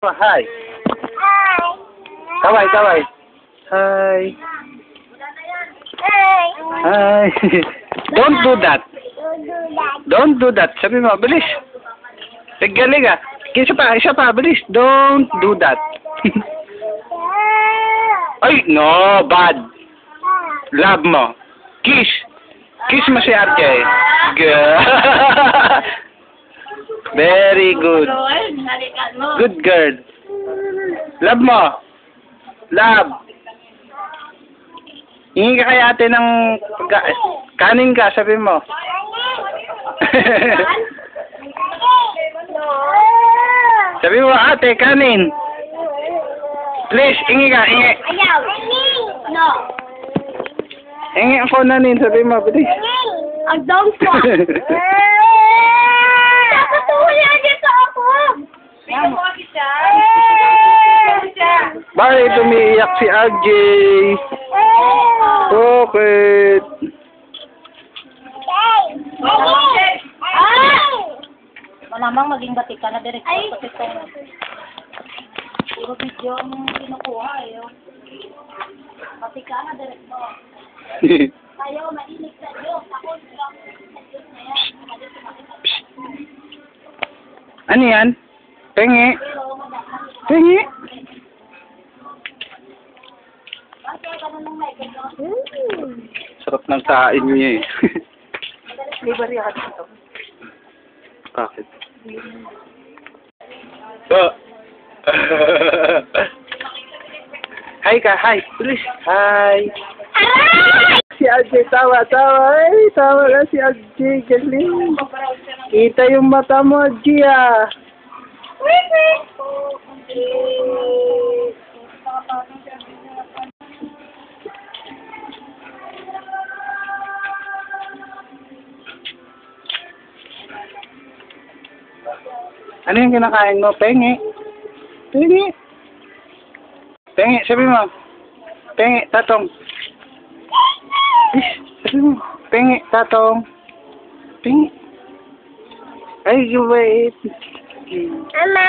Hi. Hi. Kaway, kaway. Hi. Hi. Hi. Don't do that. Don't do that. Sabi mo, bilis. Galing ah. Isa pa, bilis. Don't do that. Ay, no, bad. Love mo. Kiss. Kiss mo si RJ. Good. Very good. Good girl. Love mo. Love. Hingi ka kay ate ng kanin ka, sabi mo. Sabi mo, ate, kanin. Please, hingi ka, hingi. Ayaw. No. Hingi ako nanin, sabi mo, bilis. Ang dong ko. Dapat tuhuyan dito ako. Bakit umiiyak si RJ? Bakit? Malamang maging batik ka na direkto sa pitong. Puro video ang kinukuha eh. Batik ka na direkto. Tayo, mainig sa Diyos. Ako, sa Diyos na yan. Ano yan? Pengi. Pengi. Sarap ng kain niya eh. Libre ka dito. Bakit? Oh. Hi ka, hi. Please. Hi. Si RJ, tawa. Ay, tawa na si RJ. Galing. Kita yung mata mo, RJ ah. Ano yung kinakain mo? Pengi. Pengi. Pengi, sabi mo. Pengi, tatong. Sabi mo. Pengi, tatong. Pengi. Ay, you wait. Ama.